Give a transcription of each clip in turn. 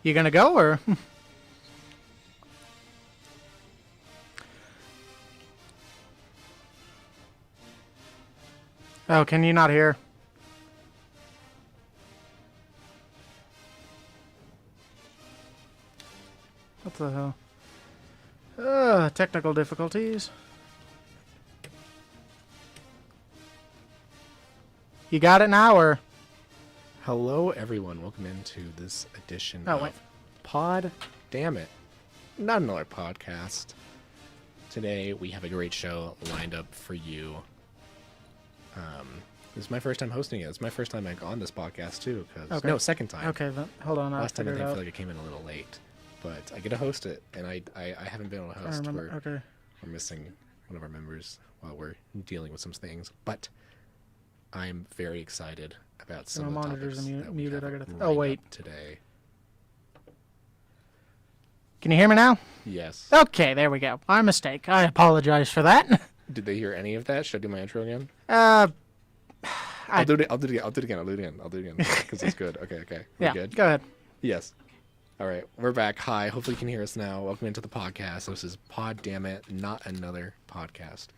You gonna go or? Oh, can you not hear? What the hell? Technical difficulties. You got it now, or? Hello, everyone. Welcome into this edition Oh, of wait. Pod Dammit. Not another podcast. Today, we have a great show lined up for you. This is my first time hosting it. It's my first time on this podcast, too. Okay. No, second time. Okay, then hold on. Last time I figure it feel out. like I came in a little late. But I get to host it, and I haven't been able to I host. remember. Okay. We're missing one of our members while we're dealing with some things. But I'm very excited about some of My the monitors topics are that we muted. have I gotta. lined Oh wait. up today. Can you hear me now? Yes. Okay, there we go. My mistake. I apologize for that. Did they hear any of that? Should I do my intro again? I I'll do it again because it's good. Okay. We're yeah. good. Go ahead. Yes. All right, we're back. Hi. Hopefully you can hear us now. Welcome into the podcast. This is Pod Dammit, not another podcast.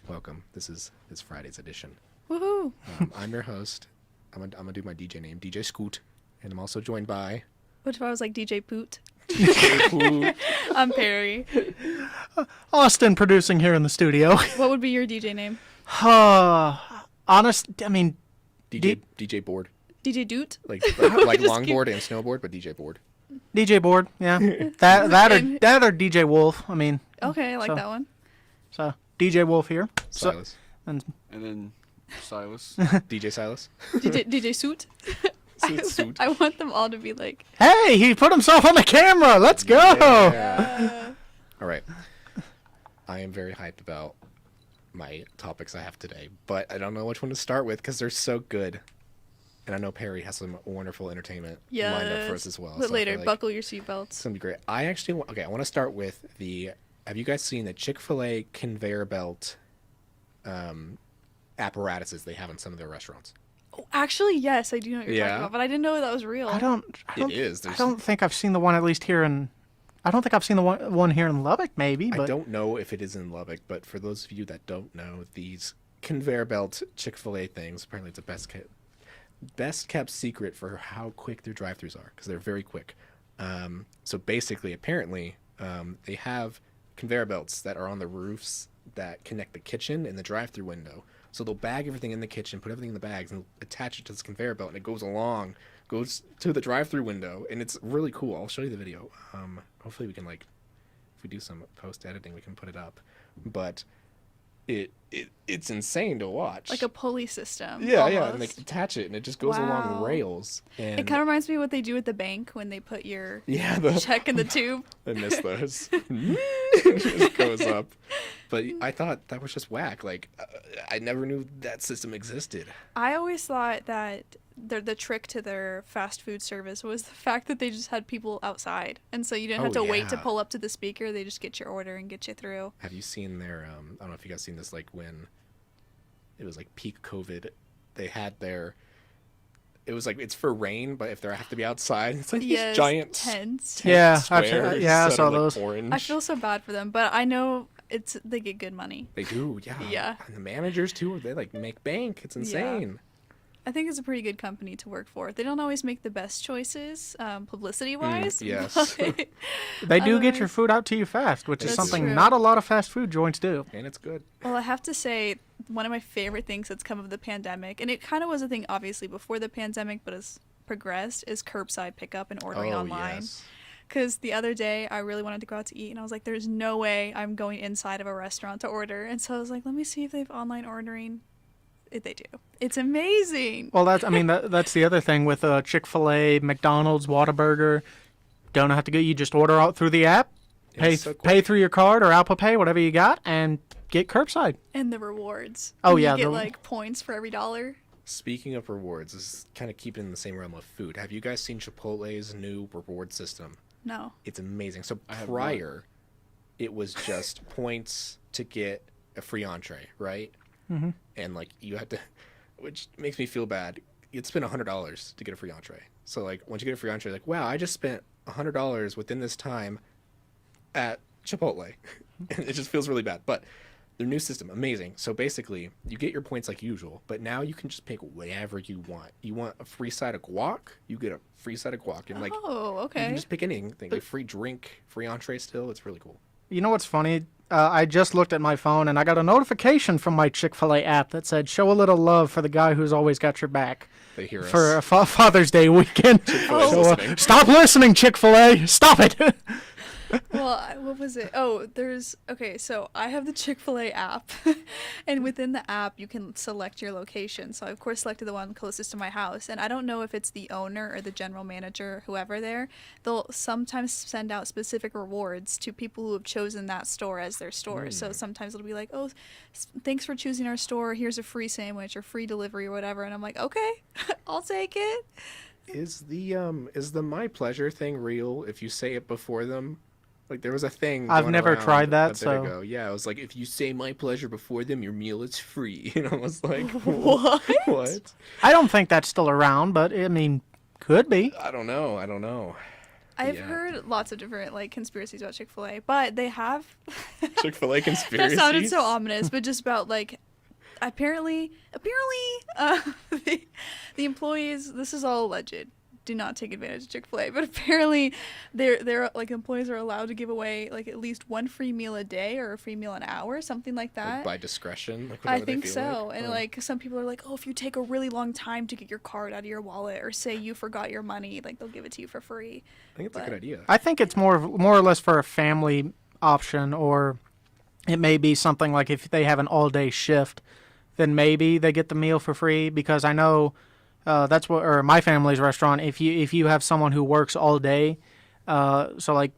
Welcome. This is Friday's edition. Woohoo! I'm your host. I'm gonna do my DJ name, DJ Scoot, and I'm also joined by. What if I was like DJ Poot? DJ I'm Perry. Austin producing here in the studio. What would be your DJ name? Honest, I mean, DJ Board, DJ Doot? like Just longboard and snowboard, but DJ Board. DJ Board, yeah. that or DJ Wolf. I mean, Okay, I like So- that one. so DJ Wolf here. Silas, And And then Silas. DJ Silas. DJ Suit? Suit. I want them all to be like, hey, he put himself on the camera. Let's go. Yeah. All right. I am very hyped about my topics I have today, but I don't know which one to start with because they're so good. And I know Perry has some wonderful entertainment lined up for us as well. But so I later, feel like buckle your it's seatbelts. gonna be great. I want to start with have you guys seen the Chick-fil-A conveyor belt apparatuses they have in some of their restaurants? Oh, actually, yes, I do know what you're Yeah? talking about, but I didn't know that was real. I don't. It is. I don't think I've seen the one at least here in. I don't think I've seen the one here in Lubbock. Maybe, but I don't know if it is in Lubbock, but for those of you that don't know, these conveyor belt Chick-fil-A things, apparently it's a best kept secret for how quick their drive-thrus are, because they're very quick. So basically, apparently, they have conveyor belts that are on the roofs that connect the kitchen and the drive-thru window. So they'll bag everything in the kitchen, put everything in the bags, and attach it to this conveyor belt, and it goes to the drive-thru window, and it's really cool. I'll show you the video. Hopefully we can, if we do some post-editing, we can put it up. But it's insane to watch. Like a pulley system. Yeah, and they almost. attach it, and it just goes along Wow. rails. And It kind of reminds me of what they do at the bank when they put your the check in the tube. I miss those. It just goes up. But I thought that was just whack. I never knew that system existed. I always thought that the trick to their fast food service was the fact that they just had people outside, and so you didn't have Oh, to wait to yeah. pull up to the speaker. They just get your order and get you through. Have you seen their? I don't know if you guys seen this. When it was peak COVID, they had their. It was it's for rain, but if they have to be outside, it's these Yes, giant tents. Yeah, I've squares seen- yeah, I that saw are, those. Orange. I feel so bad for them, but I know they get good money. They do, yeah. Yeah. And the managers too. They make bank. It's insane. I think it's a pretty good company to work for. They don't always make the best choices, publicity-wise. yes. but- they do get your Otherwise- food out to you fast, which is That's something true. not a lot of fast food joints do. And it's good. Well, I have to say, one of my favorite things that's come of the pandemic, and it kind of was a thing obviously before the pandemic, but has progressed, is curbside pickup and ordering online. Yes. Because the other day, I really wanted to go out to eat, and I was like, there's no way I'm going inside of a restaurant to order. And so I was like, let me see if they have online ordering. They do. It's amazing. Well, that's the other thing with Chick-fil-A, McDonald's, Whataburger. Don't have to go. You just order out through the app, pay It's so quick. pay through your card or Apple Pay, whatever you got, and get curbside. And the rewards. Oh, You yeah, get points for every $1. Speaking of rewards, this is kind of keeping in the same realm of food. Have you guys seen Chipotle's new reward system? No. It's amazing. So have prior, it was just points to get a free entree, right? Mhm. And you had to, which makes me feel bad. You'd spend $100 to get a free entree. So once you get a free entree, wow, I just spent $100 within this time at Chipotle. And it just feels really bad. But their new system, amazing. So basically, you get your points like usual, but now you can just pick whatever you want. You want a free side of guac, you get a free side of guac. And like, Oh, you okay. can just pick anything. Like free drink, free entree still. It's really cool. You know what's funny? I just looked at my phone and I got a notification from my Chick-fil-A app that said, "Show a little love for the guy who's always got your back They hear for a us. Father's Day weekend." Chick-fil-A's So, listening. stop listening, Chick-fil-A! Stop it! Well, what was it? Oh, okay, so I have the Chick-fil-A app, and within the app, you can select your location. So I, of course, selected the one closest to my house, and I don't know if it's the owner or the general manager, whoever there. They'll sometimes send out specific rewards to people who have chosen that store as their store. So sometimes it'll be like, oh, thanks for choosing our store. Here's a free sandwich or free delivery or whatever. And I'm like, okay, I'll take it. Is the my pleasure thing real if you say it before them? Like there was a thing. I've going never around tried that, a bit so- ago. Yeah, it was like if you say my pleasure before them, your meal is free. And I was like, What? What? I don't think that's still around, but I mean, could be. I don't know. I've Yeah. heard lots of different like conspiracies about Chick-fil-A, but they have Chick-fil-A conspiracy. that sounded so ominous, but just about like apparently the employees, this is all alleged. Do not take advantage of Chick-fil-A, but apparently they're like employees are allowed to give away like at least one free meal a day or a free meal an hour, something like that. Like by discretion. Like I whatever they think feel so. like. And Oh. like some people are like, oh, if you take a really long time to get your card out of your wallet or say you forgot your money, like they'll give it to you for free. I think it's a but- good idea. I think it's more or less for a family option, or it may be something like if they have an all-day shift, then maybe they get the meal for free. Because I know that's what, or my family's restaurant. If you have someone who works all day, so like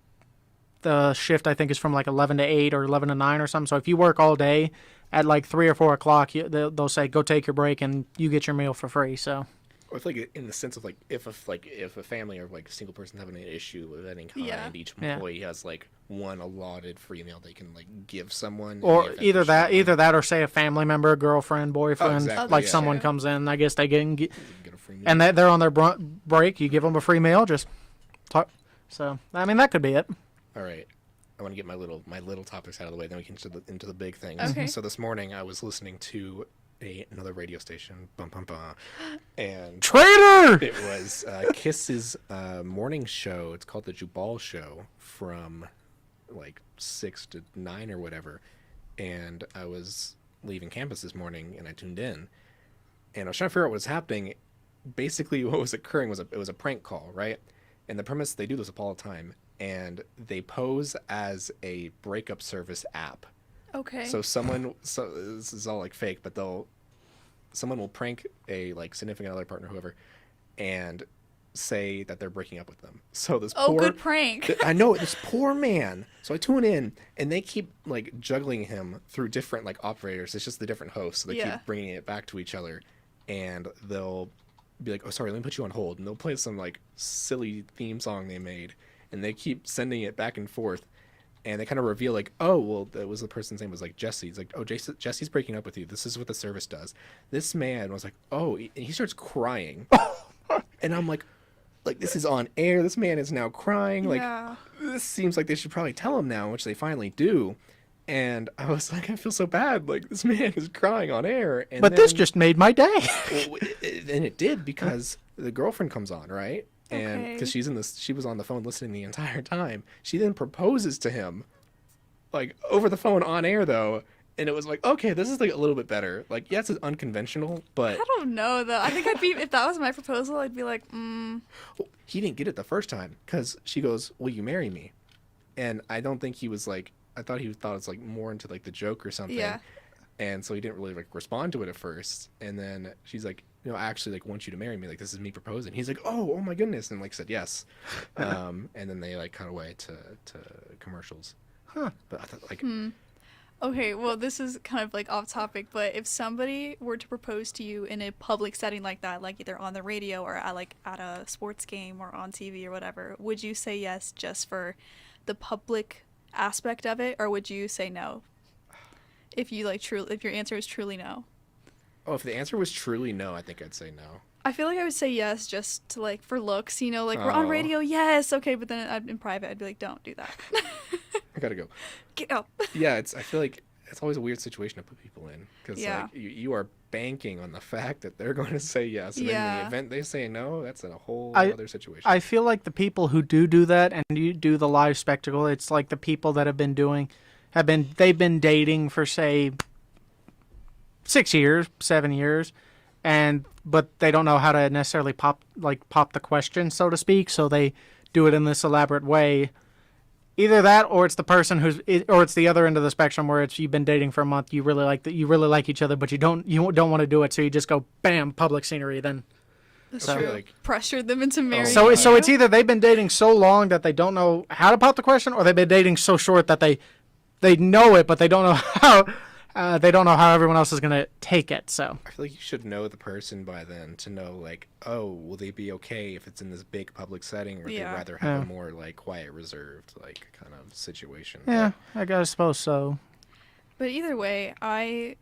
the shift I think is from like 11 to 8 or 11 to 9 or something. So if you work all day, at like 3 or 4 o'clock, they'll say go take your break and you get your meal for free. So. Or if, like in the sense of like if a family or like a single person having an issue of any kind, Yeah. each Yeah. employee has like one allotted free meal they can like give someone. Or if either they're that, or say a family member, girlfriend, boyfriend, exactly, like yeah. someone Sure. comes in. I guess they get, get a free meal. and they're on their break. You give them a free meal. Just talk. So I mean that could be it. All right. I want to get my little topics out of the way, then we can get into the big things. Okay. So this morning I was listening to another radio station, and Traitor. it was Kiss's morning show. It's called the Jubal Show from like 6 to 9 or whatever. And I was leaving campus this morning and I tuned in, and I was trying to figure out what was happening. Basically, what was occurring was it was a prank call, right? And the premise, they do this all the time, and they pose as a breakup service app. Okay. So this is all like fake, but someone will prank a like significant other partner, whoever, and say that they're breaking up with them. So this oh, poor, good prank. I know, this poor man. So I tune in, and they keep like juggling him through different like operators. It's just the different hosts, so they Yeah. keep bringing it back to each other, and they'll be like, "Oh, sorry, let me put you on hold," and they'll play some like silly theme song they made, and they keep sending it back and forth. And they kind of reveal like, oh, well, that was the person's name was like Jesse. He's like, oh, Jesse's breaking up with you. This is what the service does. This man was like, oh, and he starts crying. And I'm like, this is on air. This man is now crying. Like, Yeah. this seems like they should probably tell him now, which they finally do. And I was like, I feel so bad. Like, this man is crying on air. And But this then- just made my day. and it did, because the girlfriend comes on, right? And Okay. because she was on the phone listening the entire time. She then proposes to him, like over the phone on air though, and it was like, okay, this is like a little bit better. Like, yes, it's unconventional, but I don't know though. I think I'd be if that was my proposal, I'd be like, he didn't get it the first time because she goes, "Will you marry me?" And I don't think he was like. I thought he thought it was like more into like the joke or something. Yeah. And so he didn't really like respond to it at first. And then she's like, I actually like want you to marry me. Like, this is me proposing. He's like, oh my goodness, and like said yes. And then they like cut away to commercials. Huh. But I thought like, okay, well, this is kind of like off topic, but if somebody were to propose to you in a public setting like that, like either on the radio or at a sports game or on TV or whatever, would you say yes just for the public aspect of it, or would you say no? If you like if your answer is truly no. oh, if the answer was truly no, I think I'd say no. I feel like I would say yes just to like for looks, you know, like we're on Oh. radio, yes, okay, but then in private I'd be like, don't do that. I gotta go. Get up. Yeah, I feel like it's always a weird situation to put people in because Yeah. like you are banking on the fact that they're going to say yes, and in Yeah. the event they say no, that's a whole I- other situation. I feel like the people who do that and you do the live spectacle, it's like the people that they've been dating for say 6 years, 7 years, but they don't know how to necessarily pop the question, so to speak, so they do it in this elaborate way. Either that, or it's the person or it's the other end of the spectrum where it's you've been dating for a month, you really like each other, but you don't want to do it, so you just go bam, public scenery. Then That's So- true. Like- Pressured them into marriage. so my it's either they've been dating so long that they don't know how to pop the question, or they've been dating so short that they know it, but they don't know how. They don't know how everyone else is gonna take it. So I feel like you should know the person by then to know, like, oh, will they be okay if it's in this big public setting, or Yeah. they'd rather have Yeah. a more like quiet, reserved, like kind of situation. yeah, I suppose so. But either way, I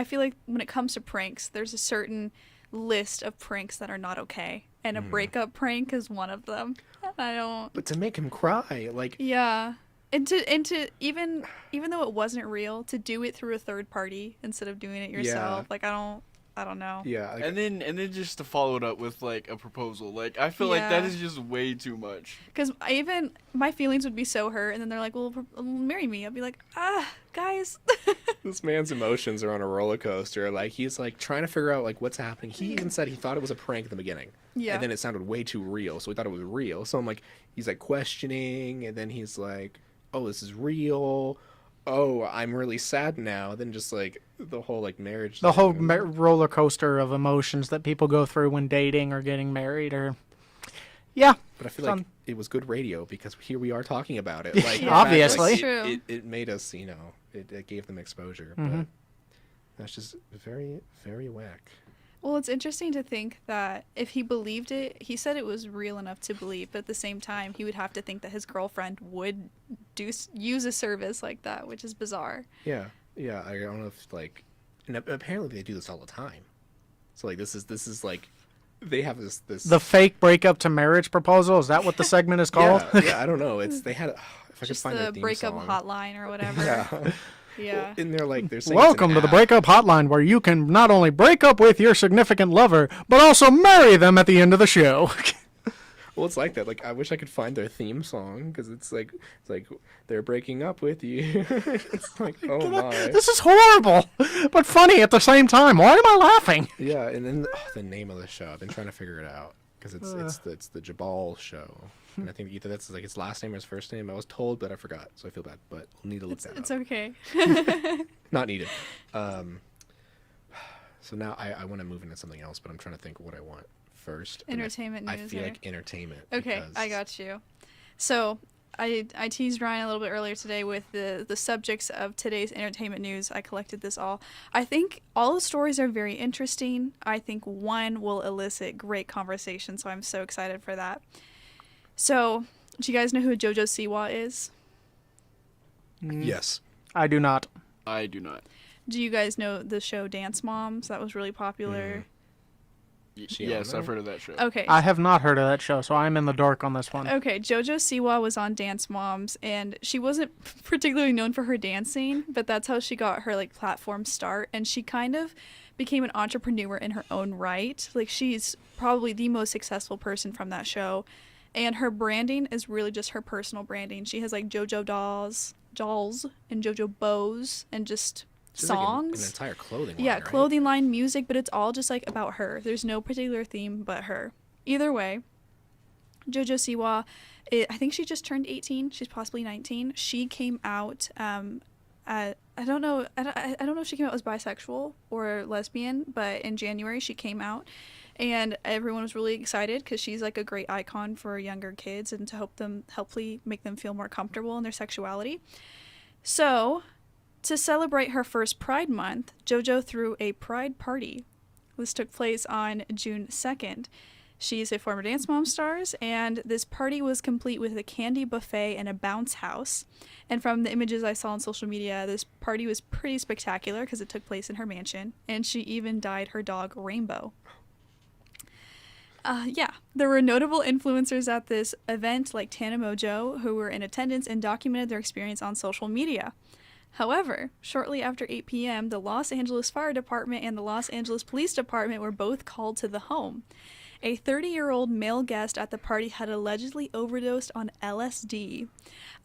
feel like when it comes to pranks, there's a certain list of pranks that are not okay, and a breakup prank is one of them. I don't. But to make him cry, like, Yeah, and to even though it wasn't real, to do it through a third party instead of doing it yourself. Yeah. Like I don't know. yeah, like, And then just to follow it up with like a proposal. Like I feel like that Yeah. is just way too much. Because even my feelings would be so hurt, and then they're like, "Well, marry me." I'd be like, guys. this man's emotions are on a roller coaster. Like, he's like trying to figure out like what's happening. He even said he thought it was a prank in the beginning. Yeah. And then it sounded way too real, so we thought it was real. So I'm like, he's like questioning, and then he's like, oh, this is real. Oh, I'm really sad now. Then just like the whole like marriage. The whole thing. roller coaster of emotions that people go through when dating or getting married, or yeah, But I feel like Some- it was good radio because here we are talking about it. Like, Yeah, the fact, Obviously. like, That's true. it made us, you know, it gave them exposure. Mhm. But that's just very, very whack. Well, it's interesting to think that if he believed it, he said it was real enough to believe, but at the same time, he would have to think that his girlfriend would use a service like that, which is bizarre. Yeah, yeah. I don't know if like, and apparently they do this all the time. So like, this is like, they have this the fake breakup to marriage proposal. Is that what the segment is called? Yeah, I don't know. It's they had if I could Just find their the theme breakup song. hotline or whatever. Yeah. Yeah. And they're like they're saying Welcome to the breakup hotline, where you can not only break up with your significant lover, but also marry them at the end of the show. Well, it's like that. Like, I wish I could find their theme song because it's like they're breaking up with you. It's like, oh my. This is horrible, but funny at the same time. Why am I laughing? Yeah, and then the name of the show. I've been trying to figure it out because it's the Jabal show, and I think either that's like his last name or his first name. I was told, but I forgot, so I feel bad. But we'll need to look that It's up. okay. Not needed. So now I want to move into something else, but I'm trying to think what I want first. and Entertainment I news, feel or- like entertainment. Okay, because- I got you. So, I teased Ryan a little bit earlier today with the subjects of today's entertainment news. I collected this all. I think all the stories are very interesting. I think one will elicit great conversation, so I'm so excited for that. So, do you guys know who JoJo Siwa is? Yes. I do not. I do not. Do you guys know the show Dance Moms? That was really popular. She Yes, on I've there? heard of that show. Okay. I have not heard of that show, so I'm in the dark on this one. Okay, JoJo Siwa was on Dance Moms, and she wasn't particularly known for her dancing, but that's how she got her like platform start, and she kind of became an entrepreneur in her own right. Like, she's probably the most successful person from that show, and her branding is really just her personal branding. She has like JoJo dolls, and JoJo bows, and just She's like songs. an entire clothing line. Yeah, right? clothing line, music, but it's all just like about her. There's no particular theme but her. Either way, JoJo Siwa, I think she just turned 18. She's possibly 19. She came out. I don't know. I don't know if she came out as bisexual or lesbian, but in January she came out, and everyone was really excited because she's like a great icon for younger kids and to hopefully make them feel more comfortable in their sexuality. So, to celebrate her first Pride Month, JoJo threw a Pride party. This took place on June 2nd. She's a former Dance Mom stars, and this party was complete with a candy buffet and a bounce house. And from the images I saw on social media, this party was pretty spectacular because it took place in her mansion, and she even dyed her dog Rainbow. Yeah, there were notable influencers at this event like Tana Mojo who were in attendance and documented their experience on social media. However, shortly after 8 p.m., the Los Angeles Fire Department and the Los Angeles Police Department were both called to the home. A 30-year-old male guest at the party had allegedly overdosed on LSD.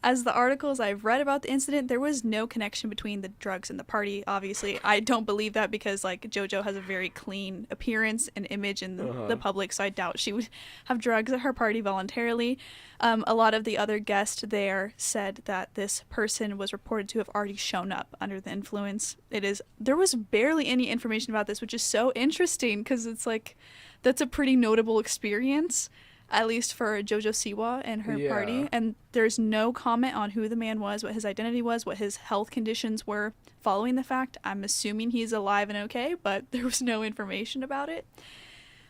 As the articles I've read about the incident, there was no connection between the drugs and the party, obviously. I don't believe that because, like, JoJo has a very clean appearance and image in the public, so I doubt she would have drugs at her party voluntarily. A lot of the other guests there said that this person was reported to have already shown up under the influence. There was barely any information about this, which is so interesting because it's like, that's a pretty notable experience, at least for JoJo Siwa and her party. And there's no comment on who the man was, what his identity was, what his health conditions were following the fact. I'm assuming he's alive and okay, but there was no information about it.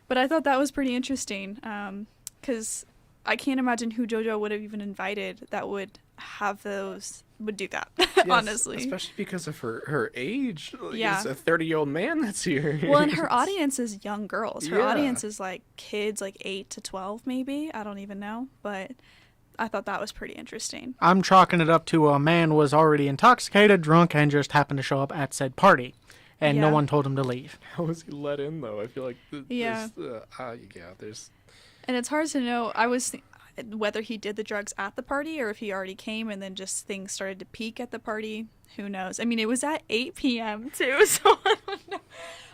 But I thought that was pretty interesting because I can't imagine who JoJo would have even invited that would do that, Yes, honestly. Especially because of her age. Yeah. It's a 30-year-old man that's here. Well, and her audience is young girls. Her Yeah. audience is like kids, like 8 to 12 maybe. I don't even know. But I thought that was pretty interesting. I'm chalking it up to a man was already intoxicated, drunk, and just happened to show up at said party. And no Yeah. one told him to leave. How was he let in, though? I feel like Yeah. there's... And it's hard to know. Whether he did the drugs at the party or if he already came and then just things started to peak at the party. Who knows? I mean, it was at 8 p.m. too, so I don't know.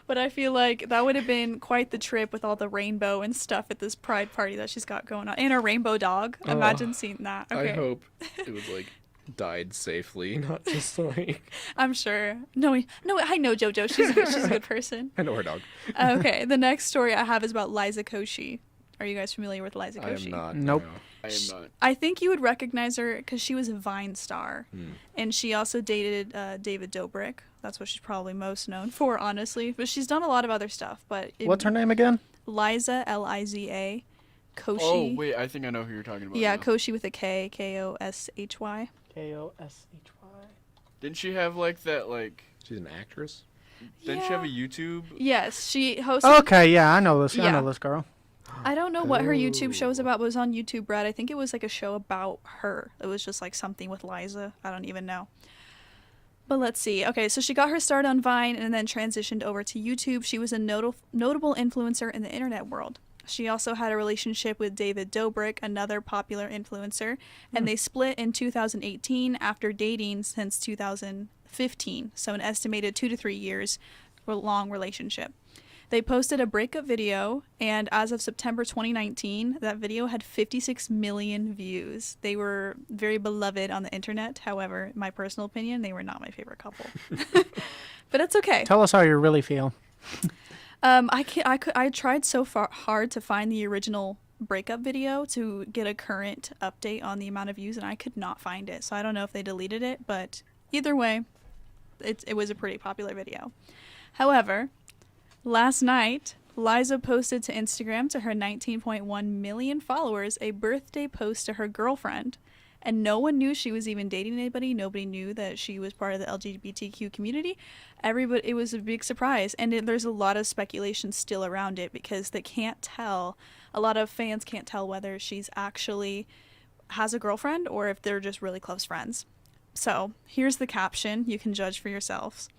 But I feel like that would have been quite the trip with all the rainbow and stuff at this pride party that she's got going on. And a rainbow dog. Imagine seeing that. Okay. I hope it was, like, died safely, not just, like... I'm sure. No, I know JoJo. She's a good person. I know her dog. Okay, the next story I have is about Liza Koshy. Are you guys familiar with Liza I Koshy? am not. Nope. No. I am not. I think you would recognize her because she was a Vine star. And she also dated David Dobrik. That's what she's probably most known for, honestly. But she's done a lot of other stuff. But What's her name again? Liza, Liza, Koshy. Oh, wait, I think I know who you're talking about. Yeah, now. Koshy with a K, Koshy. Koshy. Didn't she have, like, that, like... She's an actress? Didn't she have a YouTube? Yes, she hosted... Okay, yeah, I know this. I Yeah. know this girl. I don't know what her YouTube show was about, but it was on YouTube, Brad. I think it was like a show about her. It was just like something with Liza. I don't even know. But let's see. Okay, so she got her start on Vine and then transitioned over to YouTube. She was a notable influencer in the internet world. She also had a relationship with David Dobrik, another popular influencer, and they split in 2018 after dating since 2015, so an estimated 2 to 3 years long relationship. They posted a breakup video, and as of September 2019, that video had 56 million views. They were very beloved on the internet. However, in my personal opinion, they were not my favorite couple. But it's okay. Tell us how you really feel. I tried so hard to find the original breakup video to get a current update on the amount of views, and I could not find it. So I don't know if they deleted it, but either way, it was a pretty popular video. However, last night, Liza posted to Instagram to her 19.1 million followers a birthday post to her girlfriend. And no one knew she was even dating anybody. Nobody knew that she was part of the LGBTQ community. It was a big surprise. And there's a lot of speculation still around it because they can't tell. A lot of fans can't tell whether she's actually has a girlfriend or if they're just really close friends. So here's the caption. You can judge for yourselves.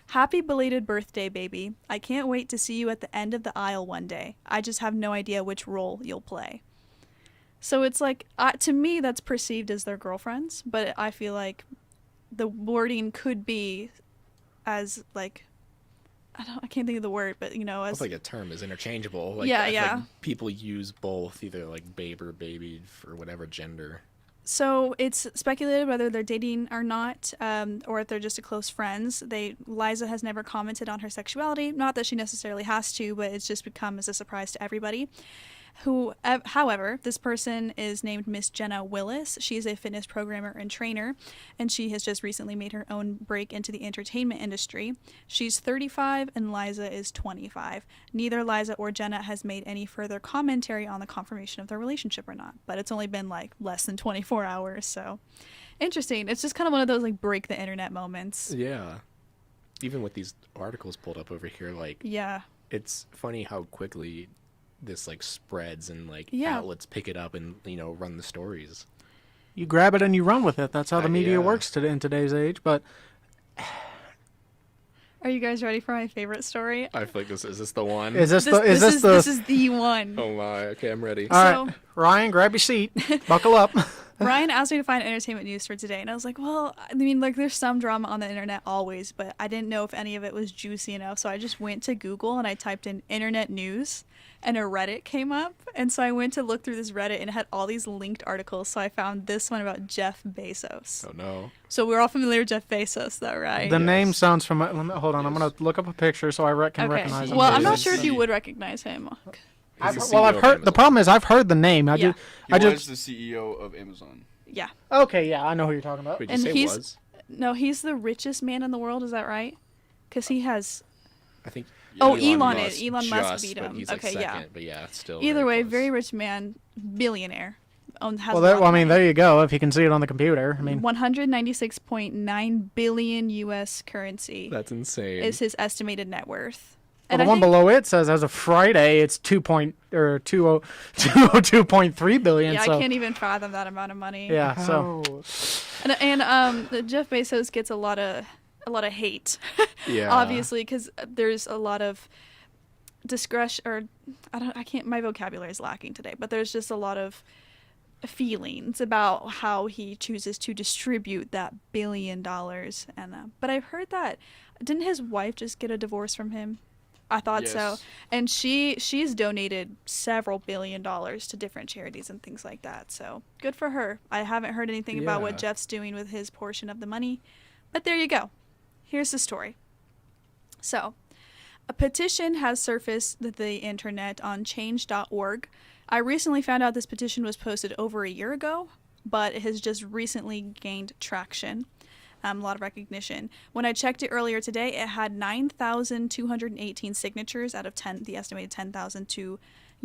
Happy belated birthday, baby. I can't wait to see you at the end of the aisle one day. I just have no idea which role you'll play. So it's like, to me, that's perceived as their girlfriends, but I feel like the wording could be as, like, I can't think of the word, but, you know, as... It's like a term is interchangeable. Like, Yeah, I feel yeah. like people use both, either like babe or baby for whatever gender. So it's speculated whether they're dating or not, or if they're just a close friends. Liza has never commented on her sexuality. Not that she necessarily has to, but it's just become as a surprise to everybody. However, this person is named Miss Jenna Willis. She's a fitness programmer and trainer, and she has just recently made her own break into the entertainment industry. She's 35 and Liza is 25. Neither Liza or Jenna has made any further commentary on the confirmation of their relationship or not, but it's only been like less than 24 hours, so interesting. It's just kind of one of those like break the internet moments. Yeah. Even with these articles pulled up over here, like, Yeah. it's funny how quickly this like spreads and like Yeah. outlets pick it up and run the stories. You grab it and you run with it. That's how the media Yeah. works in today's age. But Are you guys ready for my favorite story? I feel like is this the one? is this This is the one. Oh my, okay, I'm ready. All right, Ryan, grab your seat, buckle up. Ryan asked me to find entertainment news for today, and I was like, well, I mean, like, there's some drama on the internet always, but I didn't know if any of it was juicy enough, so I just went to Google and I typed in internet news, and a Reddit came up, and so I went to look through this Reddit, and it had all these linked articles, so I found this one about Jeff Bezos. Oh no. So we're all familiar with Jeff Bezos, though, right? The name sounds familiar. Hold on, I'm gonna look up a picture so I can Okay. recognize him. Well, I'm Is not this sure if you the- would recognize him. He's the Well, CEO I've of heard. The Amazon. problem is I've heard the name. I Yeah. just. the CEO of Amazon. Yeah. Okay, yeah, I know who you're talking about. Wait, And did you say he's- was? No, he's the richest man in the world, is that right? Because he has... I think. Oh, Elon Elon Musk. is. Elon Musk just, beat but him. he's like Okay, yeah. second, But yeah, still. Either way, close. very rich man, billionaire. Has Well, a lot of I mean, money. there you go. If you can see it on the computer, I mean, 196.9 billion U.S. currency That's insane. is his estimated net worth. well, And the I one think- below it says as of Friday, it's 202.3 billion. Yeah, so I can't even fathom that amount of money. yeah, so And Jeff Bezos gets a lot of hate, Yeah. obviously, because there's a lot of discretion, or my vocabulary is lacking today, but there's just a lot of feelings about how he chooses to distribute that $1 billion. And but I've heard that didn't his wife just get a divorce from him? I thought so. Yes. And she's donated several $1 billion to different charities and things like that. So good for her. I haven't heard anything about what Yeah. Jeff's doing with his portion of the money, but there you go. Here's the story. So, a petition has surfaced the internet on change.org. I recently found out this petition was posted over a year ago, but it has just recently gained traction. A lot of recognition. When I checked it earlier today, it had 9,218 signatures out of the estimated 10,000 to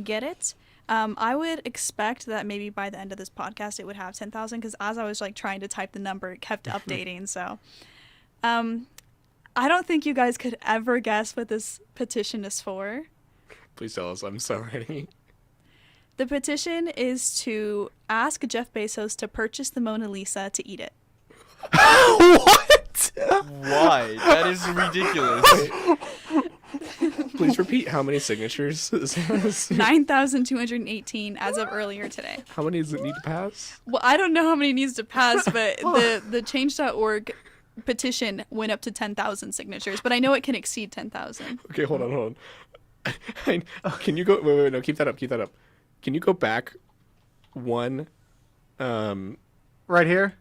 get it. I would expect that maybe by the end of this podcast it would have 10,000, because as I was like trying to type the number, it kept updating. So, I don't think you guys could ever guess what this petition is for. Please tell us. I'm so ready. The petition is to ask Jeff Bezos to purchase the Mona Lisa to eat it. what? Why? That is ridiculous. Please repeat how many signatures this has. 9,218 as of earlier today. How many does it need to pass? Well, I don't know how many needs to pass, but the change.org petition went up to 10,000 signatures, but I know it can exceed 10,000. Okay, hold on. Can you go? Wait, no, keep that up. Can you go back one? Right here?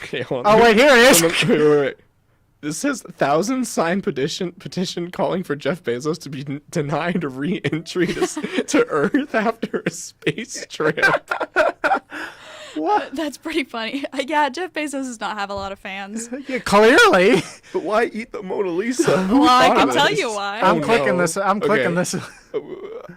Okay, hold on. Oh, wait, here it is. Hold on, wait. This says 1,000 signed petition calling for Jeff Bezos to be denied re-entry to Earth after a space trip. What? That's pretty funny. Yeah, Jeff Bezos does not have a lot of fans. Yeah, clearly. But why eat the Mona Lisa? Well, I thought can of tell this? you why. I'm Oh, clicking no. this. I'm clicking Okay. this.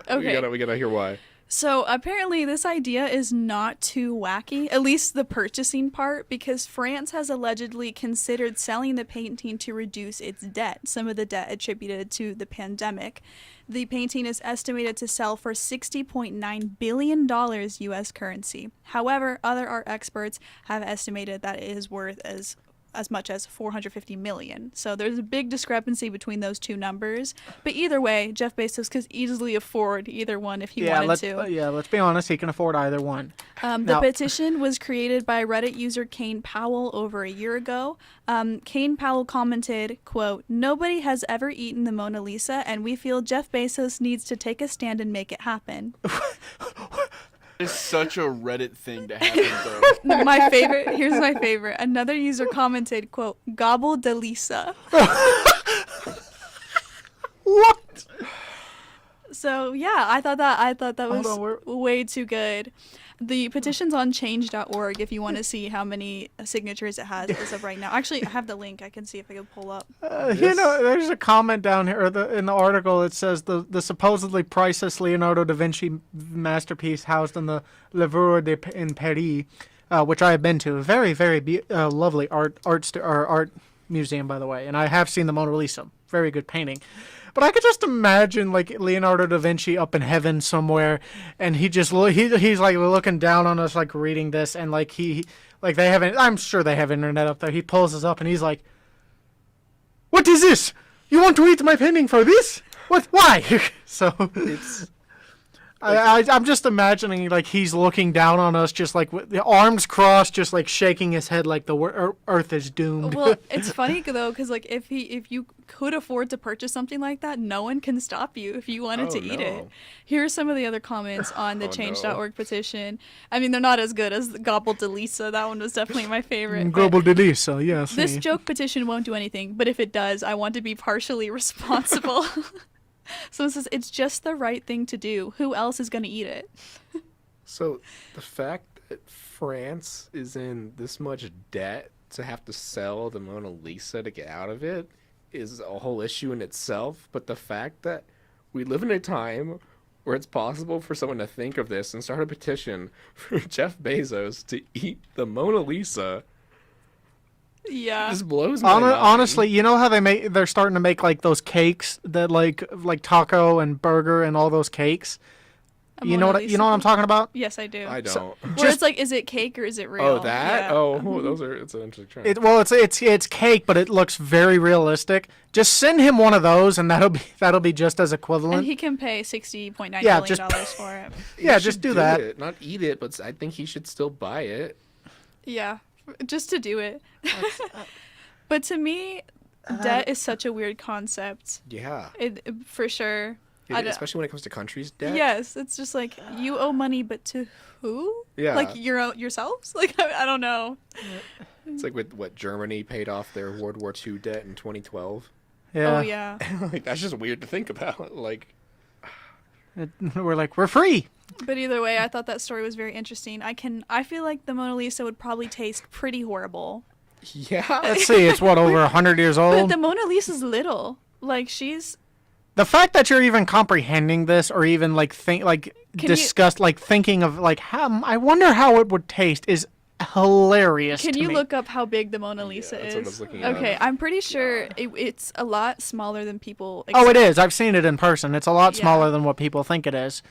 Okay. We gotta hear why. So apparently this idea is not too wacky, at least the purchasing part, because France has allegedly considered selling the painting to reduce its debt, some of the debt attributed to the pandemic. The painting is estimated to sell for $60.9 billion US currency. However, other art experts have estimated that it is worth as much as 450 million. So there's a big discrepancy between those two numbers. But either way, Jeff Bezos could easily afford either one if he wanted to. Let's be honest. He can afford either one. The Now- petition was created by Reddit user Kane Powell over a year ago. Kane Powell commented, quote, "Nobody has ever eaten the Mona Lisa, and we feel Jeff Bezos needs to take a stand and make it happen." It's such a Reddit thing to happen, though. Here's my favorite. Another user commented, quote, "Gobble de Lisa." What? So yeah, I thought that Hold was on, where- way too good. The petition's on change.org if you want to see how many signatures it has as of right now. Actually, I have the link. I can see if I can pull up. There's a comment down here in the article. It says the supposedly priceless Leonardo da Vinci masterpiece housed in the Louvre in Paris, which I have been to. A very, very lovely art museum, by the way. And I have seen the Mona Lisa. Very good painting. But I could just imagine like Leonardo da Vinci up in heaven somewhere, and he's like looking down on us, like reading this, and like they haven't. I'm sure they have internet up there. He pulls us up, and he's like, "What is this? You want to eat my painting for this? What? Why?" So It's I'm just imagining like he's looking down on us, just like with the arms crossed, just like shaking his head, like the Earth is doomed. Well, it's funny though, because like if you could afford to purchase something like that, no one can stop you if you wanted to eat it. Here are some of the other comments on the Change.org petition. I mean, they're not as good as the Gobble de Lisa. That one was definitely my favorite. Global Delisa, yes. This joke petition won't do anything, but if it does, I want to be partially responsible. Someone says, it's just the right thing to do. Who else is going to eat it? so the fact that France is in this much debt to have to sell the Mona Lisa to get out of it is a whole issue in itself. But the fact that we live in a time where it's possible for someone to think of this and start a petition for Jeff Bezos to eat the Mona Lisa Yeah. just blows my mind. Honestly, you know how they're starting to make like those cakes that like taco and burger and all those cakes. A You know Mona what Lisa I'm cake? talking about? Yes, I do. I don't. So- Where it's like, is it cake or is it real? Oh, that? Yeah. Oh, those are. It's an interesting trend. It's cake, but it looks very realistic. Just send him one of those, and that'll be just as equivalent. And he can pay $60.9 Yeah, million just- for it. He yeah, should just do that. it. Not eat it, but I think he should still buy it. Yeah, just to do it. But to me, debt is such a weird concept. Yeah. For sure. Especially when it comes to countries' debt. Yes, it's just like you owe money, but to who? Yeah. Like yourselves? Like I don't know. It's like with what Germany paid off their World War II debt in 2012. Yeah. Oh yeah. Like that's just weird to think about. Like We're free. But either way, I thought that story was very interesting. I feel like the Mona Lisa would probably taste pretty horrible. yeah. Let's see, it's what, over 100 years But old? the Mona Lisa's little. Like she's The fact that you're even comprehending this, or even like thinking of like how, I wonder how it would taste, is hilarious. Can to you me. look up how big the Mona Lisa that's what I is? was looking at. Okay, I'm pretty sure it's a lot smaller than people Oh, it expect. is. I've seen it in person. It's a lot Yeah. smaller than what people think it is,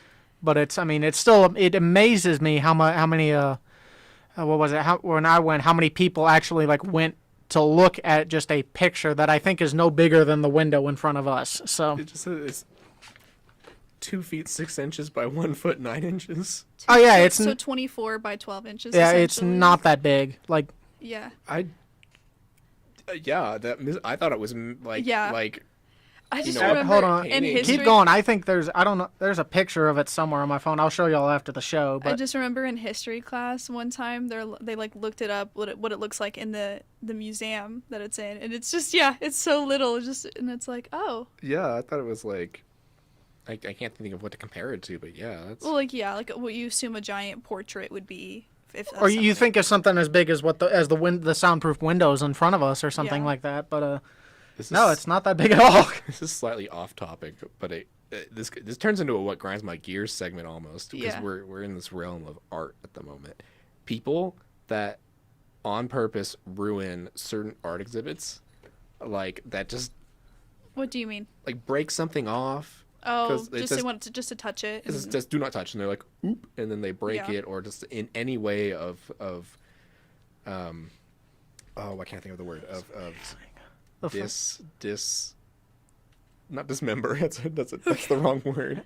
but it's still, it amazes me how many what was it? How many people actually like went to look at just a picture that I think is no bigger than the window in front of us. So It just says it's 2 feet 6 inches by 1 foot 9 inches. oh yeah, So- it's so 24 by 12 inches. yeah, it's essentially. not that big. Like Yeah. I thought it was Yeah. like I just know, remember hold on. in Keep history. keep going. I think I don't know. There's a picture of it somewhere on my phone. I'll show y'all after the show. I But just remember in history class one time they like looked it up what it looks like in the museum that it's in, and it's just it's so little, and it's like, oh yeah, I thought it was like I can't think of what to compare it to, but yeah, that's well, like what you assume a giant portrait would be. If that's or you something. think of something as big as the soundproof windows in front of us or something Yeah. like that. But this no, is- it's not that big at all. This is slightly off topic, but this turns into a what grinds my gears segment almost because Yeah. we're in this realm of art at the moment. People that on purpose ruin certain art exhibits, like that just What do you mean? like break something off. Oh, 'Cause it just says- they want to touch it. It and- just do not touch, and they're like oop, and then they break Yeah. it, or just in any way of oh, I can't think of the word of The fu- not dismember. That's the wrong word.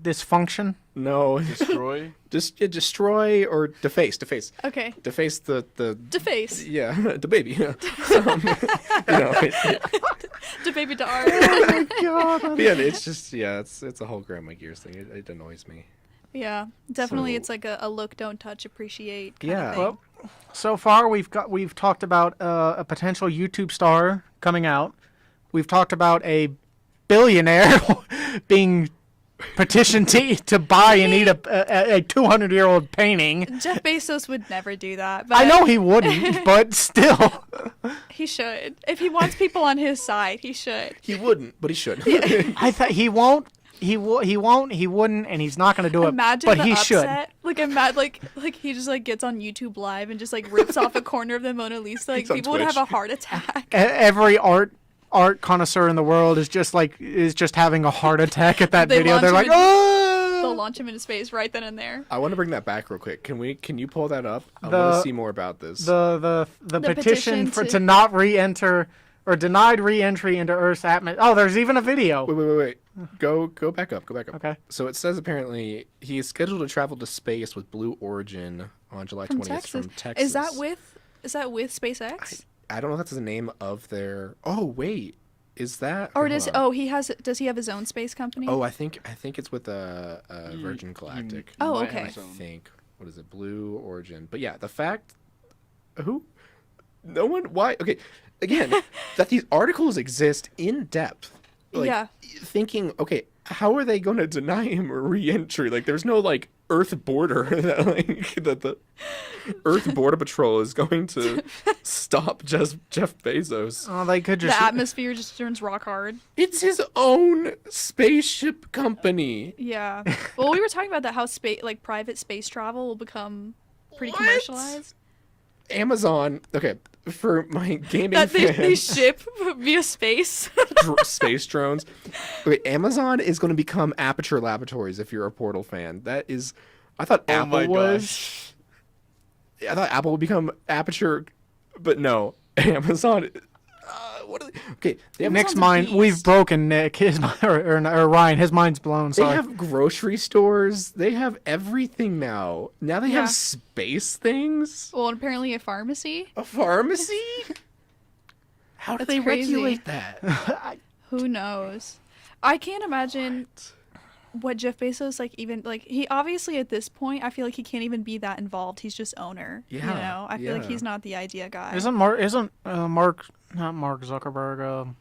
Dysfunction. No, Destroy. destroy or deface Okay. deface the Deface. yeah the baby. You know, To baby to art. but yeah, it's just it's a whole grind my gears thing. It annoys me. Yeah, definitely. So- It's like a look, don't touch, appreciate. Kind Yeah. Of thing. Well, so far we've talked about a potential YouTube star coming out. We've talked about a billionaire being petitioned to buy and eat a 200-year-old painting. Jeff Bezos would never do that. But I know he wouldn't, but still. he should. If he wants people on his side, he should. He wouldn't, but he should. I thought he won't. He won't. He wouldn't, and he's not going to do it. Imagine but the he should. upset. Like like he just like gets on YouTube Live and just like rips off a corner of the Mona Lisa. Like It's on people would have Twitch. a heart attack. Every art art connoisseur in the world is just having a heart attack at that They video. launch They're him like, in- oh. They'll launch him into space right then and there. I want to bring that back real quick. Can you pull that up? I want to see more about this. The petition petition to not re-enter or denied re-entry into Earth's atmosphere. Oh, there's even a video. Wait. Go back up. Okay. So it says apparently he is scheduled to travel to space with Blue Origin on July 20th from Texas. Is that with SpaceX? I don't know if that's the name of their. Oh wait, is that? Or hold on. does he have his own space company? Oh, I think it's with Virgin Galactic. Oh, might okay. have I some. think. What is it? Blue Origin. But yeah, the fact. Who? No one. Why? Okay. Again, that these articles exist in depth. Like, Yeah. Thinking, okay, how are they going to deny him a re-entry? Like, there's no like Earth border that the Earth Border Patrol is going to stop just Jeff Bezos. Oh, they could just. The atmosphere just turns rock hard. It's his own spaceship company. Yeah. Well, we were talking about that how private space travel will become pretty What? commercialized. Amazon. Okay, for my gaming That they fans, ship via space. space drones. Okay, Amazon is going to become Aperture Laboratories. If you're a Portal fan, that is. I thought Oh my Apple was. gosh. I thought Apple would become Aperture, but no, Amazon. What are they? Okay, they have, Nick's Amazon's a mind. We've beast. broken Nick. His or Ryan. His mind's blown. they Sorry. have grocery stores. They have everything now. Now they Yeah. have space things. Well, and apparently a pharmacy. A pharmacy. How do That's they crazy. regulate that? Who knows? I can't imagine what Jeff Bezos he obviously at this point I feel like he can't even be that involved. He's just owner. Yeah, You know, I feel like yeah. he's not the idea guy. Isn't Mark not Mark Zuckerberg?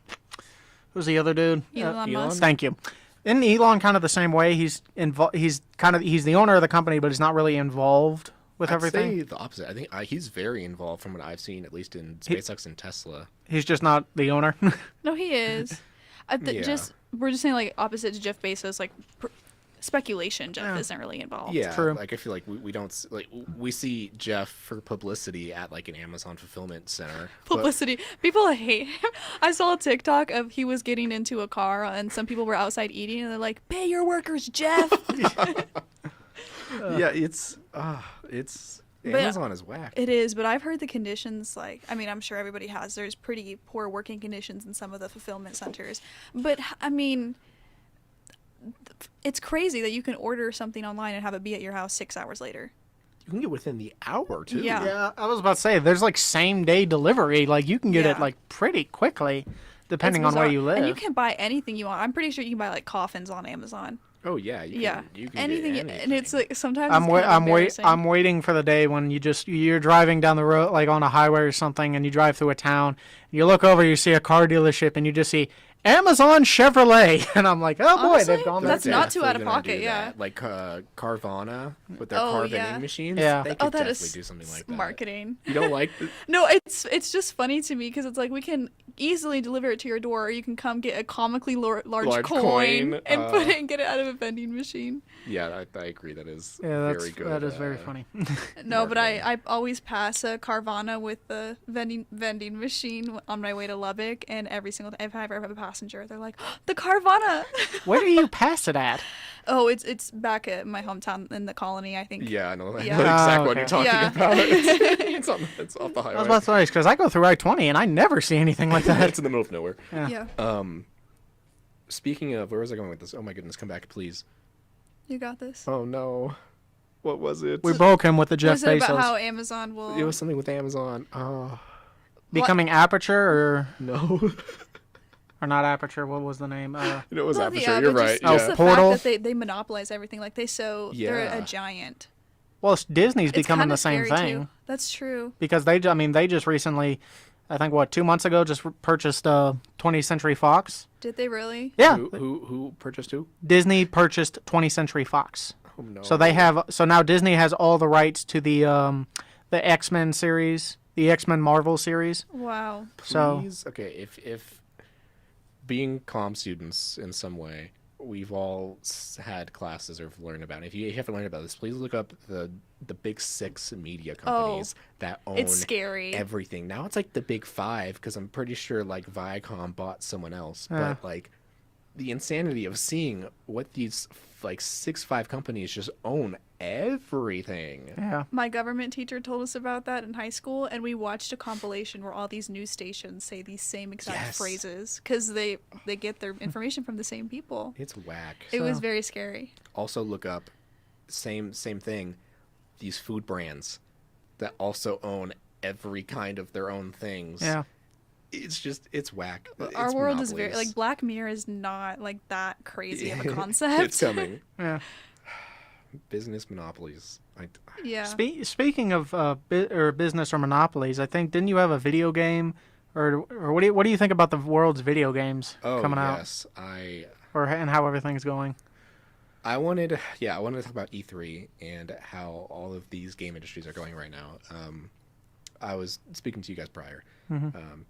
Who's the other dude? Elon Elon? Musk? Thank you. Isn't Elon kind of the same way? He's he's the owner of the company, but he's not really involved with I'd everything. say the opposite. I think he's very involved from what I've seen, at least in SpaceX and Tesla. He's just not the owner. No, he is. Yeah. We're just saying like opposite to Jeff Bezos. Like speculation. Jeff isn't really involved. Yeah, True. like I feel like we don't we see Jeff for publicity at like an Amazon fulfillment center. but- Publicity. People hate him. I saw a TikTok of he was getting into a car and some people were outside eating and they're like, "Pay your workers, Jeff." yeah, it's Amazon is whack. It is, but I've heard the conditions, I'm sure everybody has. There's pretty poor working conditions in some of the fulfillment centers. But, it's crazy that you can order something online and have it be at your house 6 hours later. You can get within the hour too. Yeah. Yeah, I was about to say there's like same day delivery. Like you can get it Yeah. like pretty quickly, depending It's on where bizarre. you live. And you can buy anything you want. I'm pretty sure you can buy, coffins on Amazon. Oh yeah. You Yeah. can, you can anything. Get anything. And it's like, sometimes I'm it's kind of embarrassing. I'm waiting for the day when you're driving down the road like on a highway or something, and you drive through a town. You look over, you see a car dealership, and you just see Amazon Chevrolet, and I'm like, oh boy, Honestly, they've gone that's there. not too out of Definitely gonna pocket, do yeah. that. Like Carvana with their Oh, car yeah. vending machines. Yeah. They Oh, could that definitely is do something like that. marketing. You don't like? No, it's just funny to me because it's like we can easily deliver it to your door, or you can come get a comically large Large coin, coin, and put it and get it out of a vending machine. Yeah, I agree. That is Yeah, very good. that is very funny. No, but Marketing. I always pass a Carvana with the vending machine on my way to Lubbock, and every single time if I ever have a passenger, they're like, "The Carvana!" Where do you pass it at? Oh, it's back at my hometown in the colony, I think. Yeah, I know, I Yeah. know exactly Oh, what you're okay. talking Yeah. about. It's off the I highway. was about to say because I go through I-20 and I never see anything like that. It's in the middle of nowhere. Yeah. Speaking of, where was I going with this? Oh my goodness, come back, please. You got this. Oh no, what was it? We broke him with the Jeff Was it about Bezos how Amazon will? It was something with Amazon. Oh becoming Aperture no, or not Aperture. What was the name? it was Well, Aperture. yeah, You're but right. Just Oh, the Yeah. Portal. fact that they monopolize everything. Like they're Yeah. a giant. Well, Disney's It's becoming kinda the same scary, thing too. That's true. because they just recently, I think 2 months ago, just purchased 20th Century Fox. Did they really? Yeah, Who purchased who? Disney purchased 20th Century Fox. Oh no. So now Disney has all the rights to the X-Men series, the X-Men Marvel series. Wow. So Please, okay, if being comm students in some way, we've all had classes or learned about. If you haven't learned about this, please look up the big six media companies that own It's scary. everything. Now it's like the big five, because I'm pretty sure like Viacom bought someone else. Yeah. But like the insanity of seeing what these like 6-5 companies just own everything. Yeah. My government teacher told us about that in high school, and we watched a compilation where all these news stations say these same exact Yes. phrases because they get their information from the same people. It's whack. It was So- very scary. Also look up same thing, these food brands that also own every kind of their own things. Yeah. It's whack. Our It's world is very monopolies. like Black Mirror is not like that crazy of a concept. It's coming. Yeah. Business monopolies. Yeah. Speaking of business or monopolies, I think didn't you have a video game, or what do you think about the world's video games coming out, yes, and how everything's going? I wanted to talk about E3 and how all of these game industries are going right now. I was speaking to you guys prior.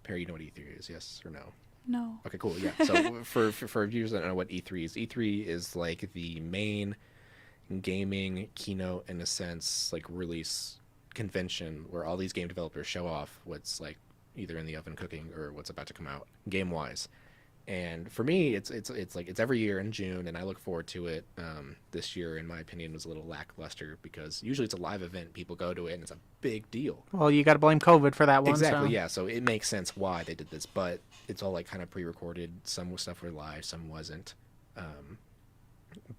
Perry, you know what E3 is, yes or no? No. Okay, cool. Yeah. So for viewers that don't know what E3 is, E3 is like the main gaming keynote, in a sense, like release convention where all these game developers show off what's like either in the oven cooking or what's about to come out game wise. And for me, it's like it's every year in June, and I look forward to it. This year, in my opinion, was a little lackluster because usually it's a live event, people go to it, and it's a big deal. Well, you got to blame COVID for that one. Exactly, so. yeah. So it makes sense why they did this, but it's all like kind of pre-recorded. Some stuff were live, some wasn't.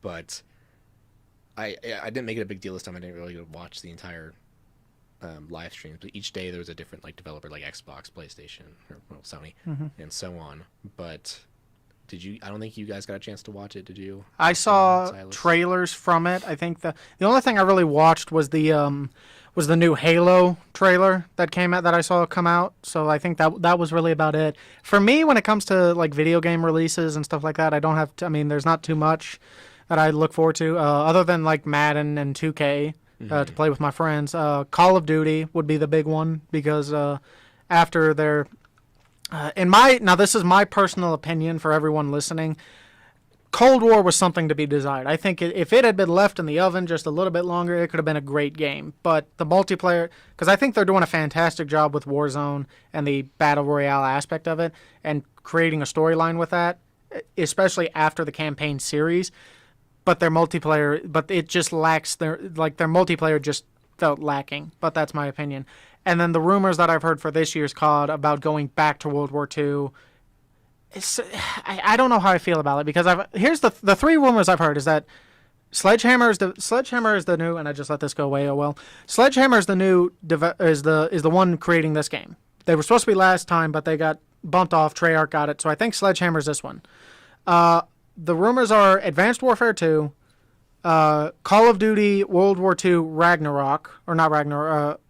But I didn't make it a big deal this time. I didn't really watch the entire live streams, but each day there was a different like developer, like Xbox, PlayStation, or Sony, and so on. But I don't think you guys got a chance to watch it, did you? I saw Silas? trailers from it. I think the only thing I really watched was the new Halo trailer that came out that I saw come out. So I think that was really about it. For me, when it comes to like video game releases and stuff like that, I don't have to, I mean, there's not too much that I look forward to other than like Madden and 2K to play with my friends. Call of Duty would be the big one because after their now this is my personal opinion for everyone listening. Cold War was something to be desired. I think if it had been left in the oven just a little bit longer, it could have been a great game. But the multiplayer, because I think they're doing a fantastic job with Warzone and the Battle Royale aspect of it and creating a storyline with that, especially after the campaign series. But their multiplayer, it just lacks their multiplayer just felt lacking. But that's my opinion. And then the rumors that I've heard for this year's COD about going back to World War II, I don't know how I feel about it because here's the three rumors I've heard is that Sledgehammer is the new, and I just let this go away. Oh well, Sledgehammer is the new is the one creating this game. They were supposed to be last time, but they got bumped off. Treyarch got it, so I think Sledgehammer is this one. The rumors are Advanced Warfare 2, Call of Duty World War II Ragnarok, or not Ragnarok,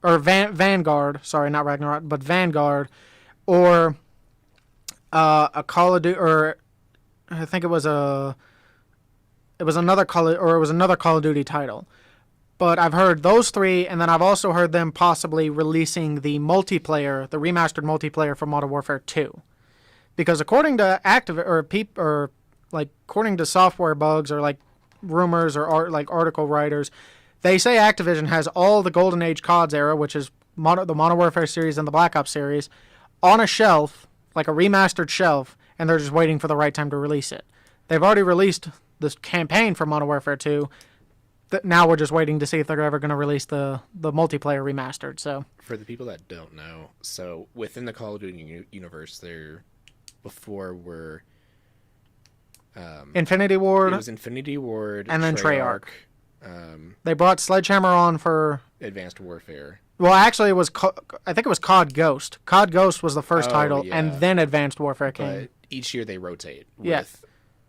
or Vanguard. Sorry, not Ragnarok, but Vanguard, or a Call of Duty, or I think it was another Call of Duty title. But I've heard those three, and then I've also heard them possibly releasing the multiplayer, the remastered multiplayer for Modern Warfare 2. Because according to according to software bugs or like rumors or article writers, they say Activision has all the Golden Age CODs era, which is the Modern Warfare series and the Black Ops series, on a shelf, like a remastered shelf, and they're just waiting for the right time to release it. They've already released this campaign for Modern Warfare 2. Now we're just waiting to see if they're ever going to release the multiplayer remastered. So for the people that don't know, so within the Call of Duty universe, there before were Infinity Ward. It was Infinity Ward, and then Treyarch. Um, They brought Sledgehammer on for Advanced Warfare. Well, actually, I think it was COD Ghost. COD Ghost was the first title, yeah. and then Advanced Warfare came. But each year they rotate Yeah. with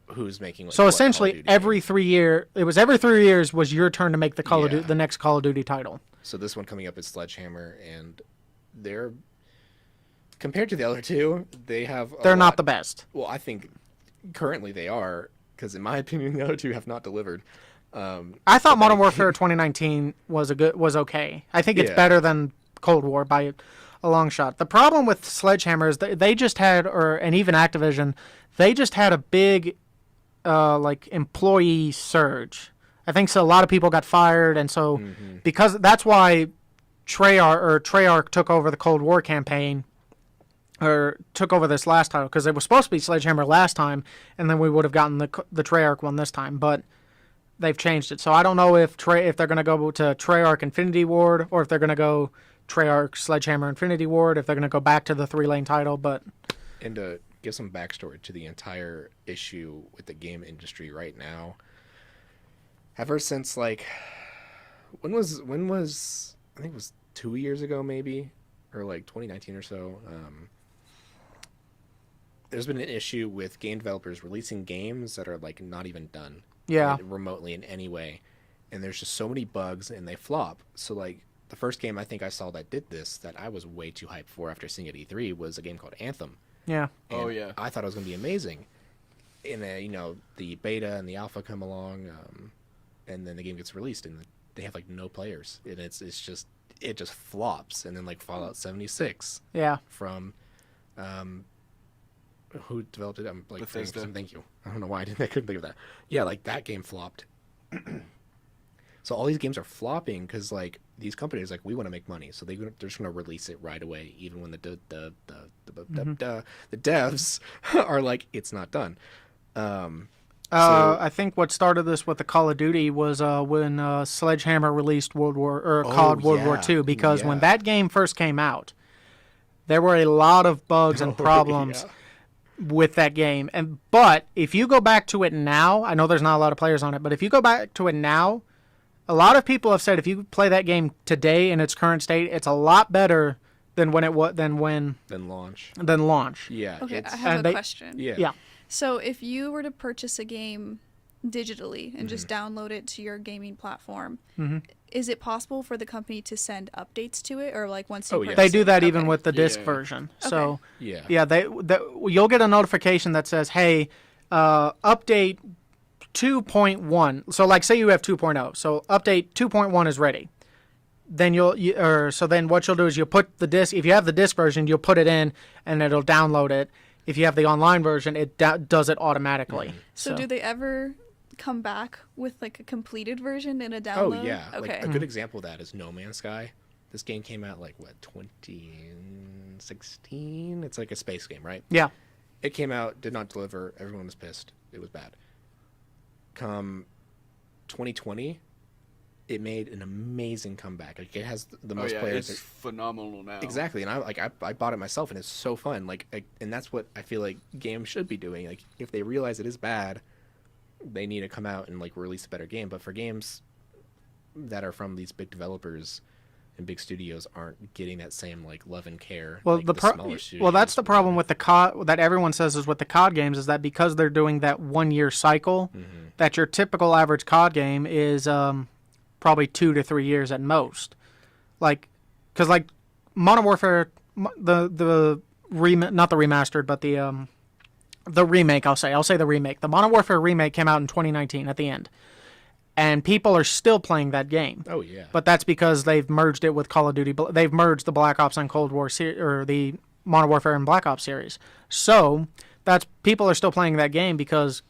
who's making. Like, So what essentially, Call of Duty every game. 3 year, it was every 3 years was your turn to make the Yeah. the next Call of Duty title. So this one coming up is Sledgehammer, and they're compared to the other two, they're not the best. Well, I think currently they are, because in my opinion, the other two have not delivered. I thought Modern Warfare 2019 was okay. I think it's Yeah. better than Cold War by a long shot. The problem with Sledgehammer is they just had, and even Activision, they just had a big like employee surge. I think so. A lot of people got fired, and so because that's why Treyarch took over the Cold War campaign, or took over this last title, because it was supposed to be Sledgehammer last time, and then we would have gotten the Treyarch one this time, but they've changed it. So I don't know if they're going to go to Treyarch Infinity Ward, or if they're going to go Treyarch Sledgehammer Infinity Ward, if they're going to go back to the 3-lane title. But And to give some backstory to the entire issue with the game industry right now, ever since like when was I think it was 2 years ago maybe, or like 2019 or so, there's been an issue with game developers releasing games that are like not even done remotely in any way, and there's just so many bugs and they flop. So like the first game I think I saw that did this, that I was way too hyped for after seeing at E3, was a game called Anthem. yeah, Oh, yeah. I thought it was going to be amazing. And the beta and the alpha come along, and then the game gets released, and they have like no players, and it just flops. And then like Fallout 76 yeah. from who developed it? I'm like Bethesda. thank you. I don't know why I couldn't think of that. Yeah, like that game flopped. So all these games are flopping because like these companies, like, we want to make money, so they're just going to release it right away, even when the devs are like, it's not done. I think what started this with the Call of Duty was when Sledgehammer released Called World War II, because when that game first came out, there were a lot of bugs and problems with that game. But if you go back to it now, I know there's not a lot of players on it, but if you go back to it now, a lot of people have said if you play that game today in its current state, it's a lot better than when Than launch. Yeah. Okay, I have a question. Yeah. So if you were to purchase a game digitally and just download it to your gaming platform, is it possible for the company to send updates to it, or like once you purchase They do that it? even Okay. with the disc Yeah. version. So Yeah. you'll get a notification that says, "Hey, update 2.1." So like, say you have 2.0, so update 2.1 is ready. Then then what you'll do is you'll put the disc. If you have the disc version, you'll put it in, and it'll download it. If you have the online version, it does it automatically. So do they ever come back with like a completed version in a Oh download? yeah. Okay. Like a good example of that is No Man's Sky. This game came out like 2016. It's like a space game, right? Yeah. It came out, did not deliver. Everyone was pissed. It was bad. Come 2020, it made an amazing comeback. Like, it has the most players. It's phenomenal now. Exactly, and I bought it myself, and it's so fun. And that's what I feel like games should be doing. Like, if they realize it is bad, they need to come out and like release a better game. But for games that are from these big developers and big studios, aren't getting that same like love and care. Well, like smaller well, that's studios the would. problem with the COD that everyone says is with the COD games, is that because they're doing that 1 year cycle, that your typical average COD game is probably 2 to 3 years at most. Like, because like Modern Warfare, not the remastered, but the remake. I'll say the remake. The Modern Warfare remake came out in 2019 at the end, and people are still playing that game. Oh yeah. But that's because they've merged it with Call of Duty. They've merged the Black Ops and Cold War or the Modern Warfare and Black Ops series. So that's people are still playing that game because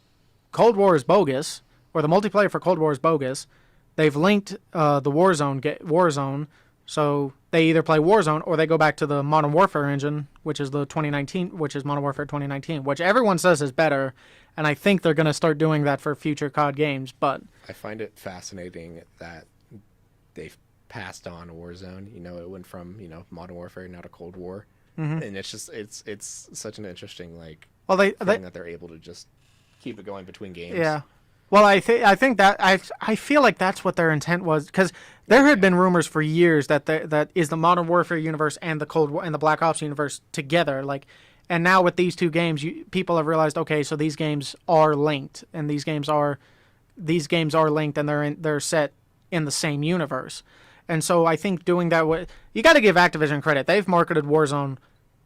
Cold War is bogus, or the multiplayer for Cold War is bogus. They've linked the Warzone, so they either play Warzone or they go back to the Modern Warfare engine, which is Modern Warfare 2019, which everyone says is better, and I think they're going to start doing that for future COD games. But I find it fascinating that they've passed on Warzone. It went from Modern Warfare now to Cold War, and it's just it's such an interesting thing that they're able to just keep it going between games. Yeah. Well, I think that I feel like that's what their intent was, because there had been rumors for years that that is the Modern Warfare universe and the Cold War and the Black Ops universe together. And now with these two games, people have realized, okay, so these games are linked, and these games are linked, and they're set in the same universe. And so I think doing that, you got to give Activision credit. They've marketed Warzone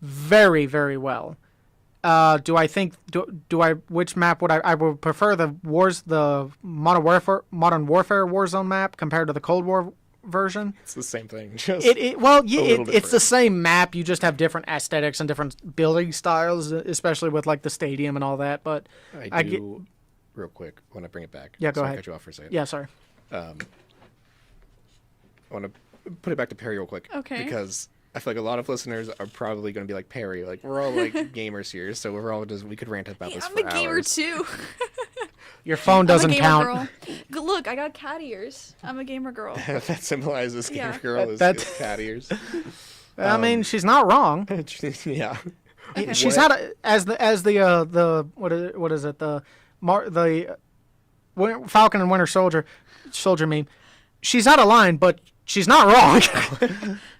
very, very well. Do I think which map would I would prefer the Modern Warfare Warzone map compared to the Cold War version? It's the same thing. Just it's the same map. You just have different aesthetics and different building styles, especially with like the stadium and all that. But real quick. I want to bring it back. Yeah, go Sorry, I ahead. cut you off for a second. Yeah, sorry. I want to put it back to Perry real quick. Okay. Because I feel like a lot of listeners are probably going to be like, Perry, like, we're all like gamers here, so we could rant about this I'm for a gamer hours. too. Your phone doesn't I'm a gamer count. girl. Look, I got cat ears. I'm a gamer girl. That symbolizes gamer Yeah. girl is cat ears. I mean, she's not wrong. Yeah. Okay. She's had a, as the what is it the Falcon and Winter Soldier meme. She's out of line, but she's not wrong.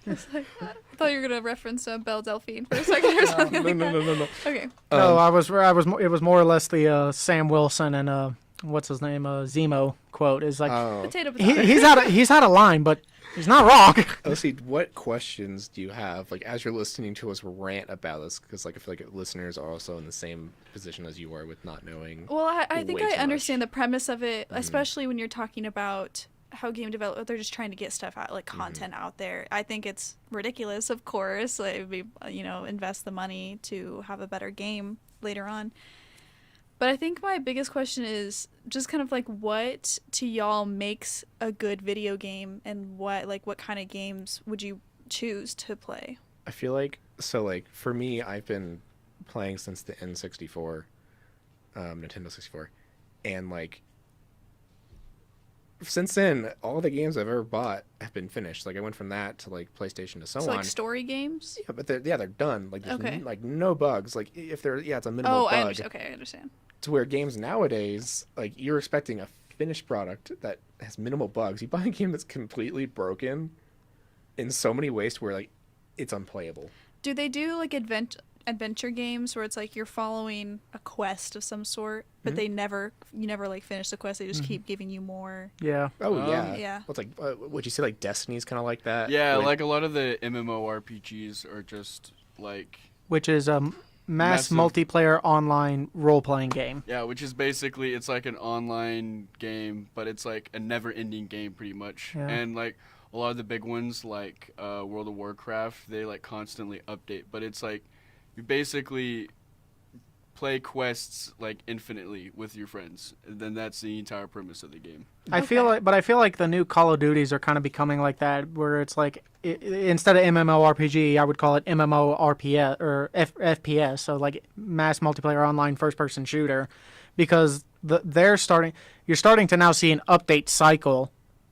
It's like, I thought you were gonna reference Belle Delphine for a second or something. No. Okay. No, it was more or less the Sam Wilson and what's his name Zemo quote is like Potato. Potato. he's out of line, but he's not wrong. Let's see, what questions do you have, like, as you're listening to us rant about this? Because, like, I feel like listeners are also in the same position as you are with not knowing. Well, I think way I too understand much. the premise of it, especially when you're talking about how game developers, they're just trying to get stuff out, like content out there. I think it's ridiculous, of course. Like, we, invest the money to have a better game later on. But I think my biggest question is just kind of like, what to y'all makes a good video game, and what kind of games would you choose to play? I feel like, so, like, for me, I've been playing since the N64, Nintendo 64, and, like, since then, all the games I've ever bought have been finished. Like, I went from that to, like, PlayStation to so on. Like story games? Yeah, but they're done. Like, there's Okay. no bugs. Like, if it's a minimal bug. I understand. To where games nowadays, like, you're expecting a finished product that has minimal bugs. You buy a game that's completely broken in so many ways to where, like, it's unplayable. Do they do like adventure games where it's like you're following a quest of some sort, but you never like finish the quest? They just keep giving you more. Yeah. Oh, yeah. Yeah. Well, it's like, would you say, like, Destiny's kind of like that? Yeah, With- like a lot of the MMORPGs are just like Which is a mass Massive. multiplayer online role-playing game. yeah, which is basically it's like an online game, but it's like a never-ending game pretty much. Yeah. And like a lot of the big ones like World of Warcraft, they like constantly update, but it's like you basically play quests like infinitely with your friends, and then that's the entire premise of the game. I feel like the new Call of Duties are kind of becoming like that, where it's like instead of MMORPG, I would call it MMORPS or FPS, so like mass multiplayer online first-person shooter, because you're starting to now see an update cycle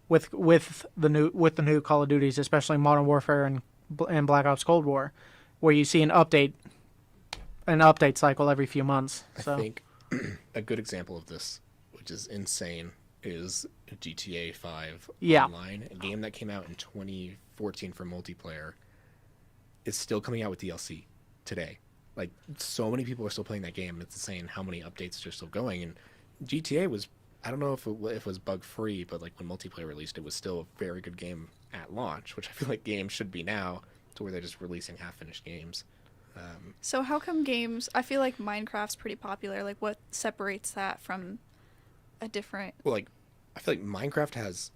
with the new Call of Duties, especially Modern Warfare and Black Ops Cold War, where you see an update cycle every few months. So. I think a good example of this, which is insane, is GTA 5 Yeah. Online, a game that came out in 2014 for multiplayer. It's still coming out with DLC today. Like, so many people are still playing that game. It's insane how many updates are still going. And GTA was, I don't know if it was bug-free, but like when multiplayer released, it was still a very good game at launch, which I feel like games should be now, to where they're just releasing half-finished games. So how come games? I feel like Minecraft's pretty popular. Like, what separates that from a different? Well, like, I feel like Minecraft has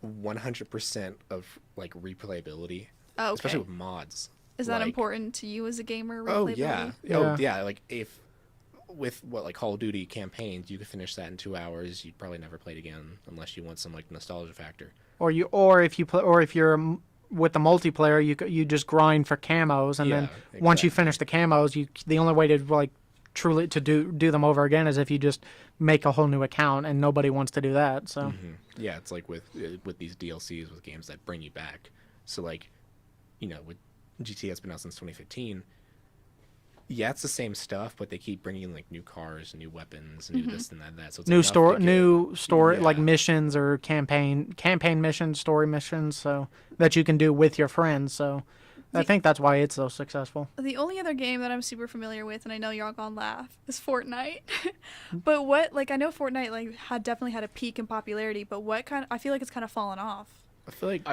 100% of, like, replayability, Oh, okay. especially with mods. Is that like- important to you as a gamer? Oh replayability? yeah. Yeah. Oh yeah. Like, if with like Call of Duty campaigns, you could finish that in 2 hours. You'd probably never play it again unless you want some, like, nostalgia factor. Or if you're with the multiplayer, you just grind for camos, and then once you exactly. finish the camos, the only way to like truly to do them over again is if you just make a whole new account, and nobody wants to do that. So Yeah, it's like with these DLCs with games that bring you back. So, like, with GTA has been out since 2015. Yeah, it's the same stuff, but they keep bringing in, like, new cars, new weapons, new this and that. So it's new story Yeah. like missions or campaign missions, story missions, so that you can do with your friends. So I think that's why it's so successful. The only other game that I'm super familiar with, and I know y'all gonna laugh, is Fortnite. But I know Fortnite had definitely had a peak in popularity, but I feel like it's kind of fallen off. I feel like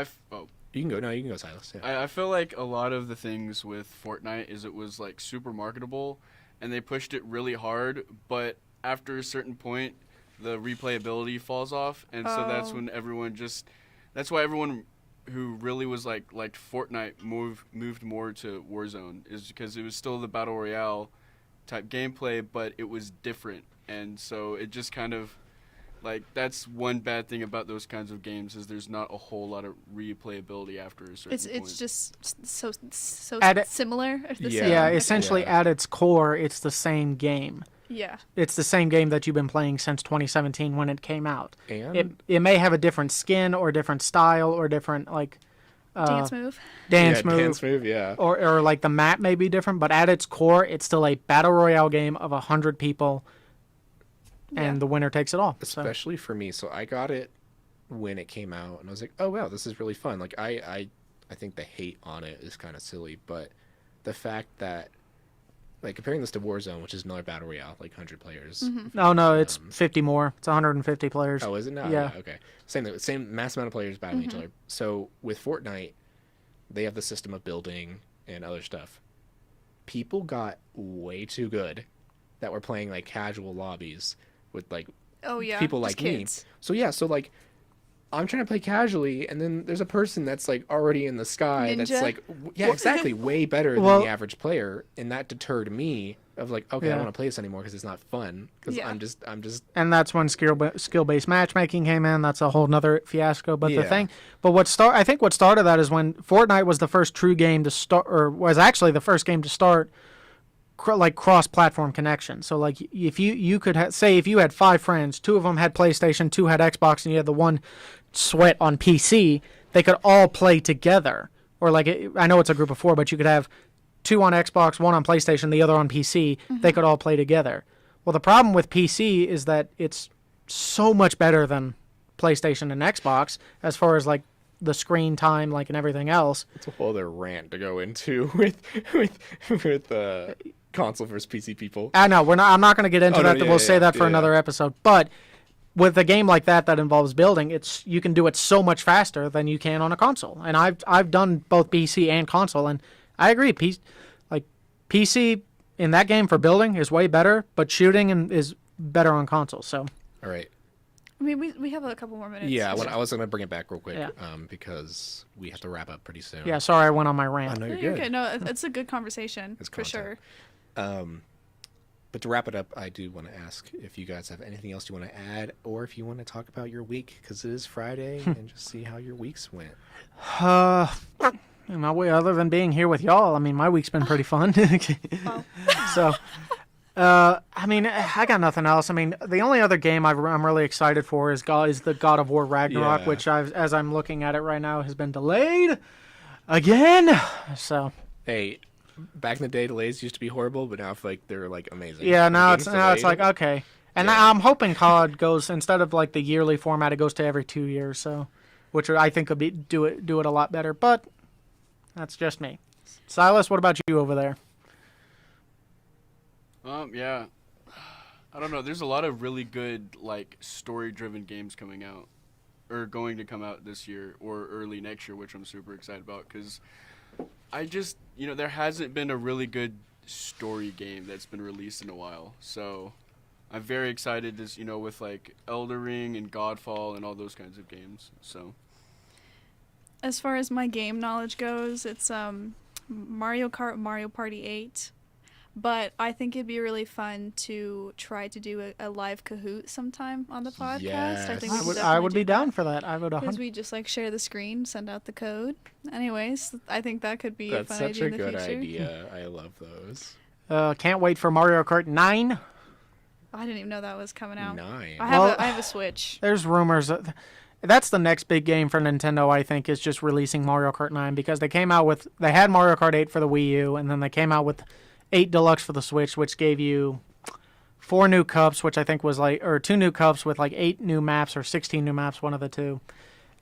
you can go. No, you can go, Silas. Yeah. I feel like a lot of the things with Fortnite is it was like super marketable, and they pushed it really hard, but after a certain point, the replayability falls off, and so that's Oh. when that's why everyone who really was liked Fortnite moved more to Warzone, is because it was still the battle royale type gameplay, but it was different. and so it just kind of like that's one bad thing about those kinds of games is there's not a whole lot of replayability after a certain point. It's just so At- similar. Or the Yeah. same. Yeah, Okay. essentially Yeah. at its core, it's the same game. Yeah. It's the same game that you've been playing since 2017 when it came out. And It may have a different skin or different style or different like Dance move. dance yeah, move. dance move, yeah. Or like the map may be different, but at its core, it's still a battle royale game of 100 people, and Yeah. the winner takes it all. So, Especially for me. So I got it when it came out, and I was like, oh wow, this is really fun. Like I think the hate on it is kind of silly, but the fact that like comparing this to Warzone, which is another battle royale, like 100 players. no, it's 50 more. It's 150 players. Oh, is it now? Yeah. Okay. Same thing. Same mass amount of players battling each other. So with Fortnite, they have the system of building and other stuff. People got way too good that were playing like casual lobbies with like Oh yeah. people just like me. kids. So yeah, so like I'm trying to play casually, and then there's a person that's like already in the sky that's Ninja? like, yeah, exactly, way better than Well- the average player, and that deterred me of like, okay, I Yeah. don't want to play this anymore because it's not fun. Because Yeah. I'm just And that's when skill-based matchmaking came in. That's a whole nother fiasco. But the Yeah. thing, but I think what started that is when Fortnite was the first true game to start, or was actually the first game to start like cross-platform connection. So like if you could say if you had 5 friends, 2 of them had PlayStation, 2 had Xbox, and you had the one sweat on PC, they could all play together. Or like I know it's a group of 4, but you could have 2 on Xbox, 1 on PlayStation, the other on PC. They could all play together. Well, the problem with PC is that it's so much better than PlayStation and Xbox as far as like the screen time, like and everything else. it's a whole other rant to go into with console versus PC people. I know I'm not going to get into Oh, no, that. yeah, We'll yeah, say that for yeah. another episode. But with a game like that involves building, you can do it so much faster than you can on a console. And I've done both PC and console, and I agree. PC in that game for building is way better, but shooting is better on console. So All right. I mean, we have a couple more minutes. Yeah, I was gonna bring it back real quick, Yeah. because we have to wrap up pretty soon. yeah, sorry I went on my I rant. know No, you're you're good. okay. No, it's a good conversation It's for sure. content. But to wrap it up, I do want to ask if you guys have anything else you want to add, or if you want to talk about your week, because it is Friday, and just see how your weeks went. My way, other than being here with y'all, I mean, my week's been pretty fun. Well, So, I mean, I got nothing else. I mean, the only other game I'm really excited for is the God of War Ragnarok, Yeah. which as I'm looking at it right now, has been delayed again. So, Hey, back in the day, delays used to be horrible, but now I feel like they're like amazing. yeah, When now games it's like delayed- okay. And Yeah. I'm hoping COD goes instead of like the yearly format, it goes to every 2 years. So, which I think would do it a lot better. But that's just me. Silas, what about you over there? Yeah. I don't know. There's a lot of really good, like, story-driven games coming out, or going to come out this year or early next year, which I'm super excited about, because I just, there hasn't been a really good story game that's been released in a while. So I'm very excited, with, like, Elder Ring and Godfall and all those kinds of games. So as far as my game knowledge goes, it's Mario Kart, Mario Party 8. But I think it'd be really fun to try to do a live Kahoot sometime on the podcast. Yes. I think I we would definitely be do down that. for that. I would Because 100. we just like share the screen, send out the code. Anyways, I think that could be That's a fun such idea a in the good future. idea. I love those. Can't wait for Mario Kart 9. I didn't even know that was coming out. 9. I have a Switch. There's rumors that's the next big game for Nintendo. I think is just releasing Mario Kart 9 because they had Mario Kart 8 for the Wii U, and then they came out with 8 Deluxe for the Switch, which gave you 4 new cups, which I think was or 2 new cups with like 8 new maps or 16 new maps, one of the two,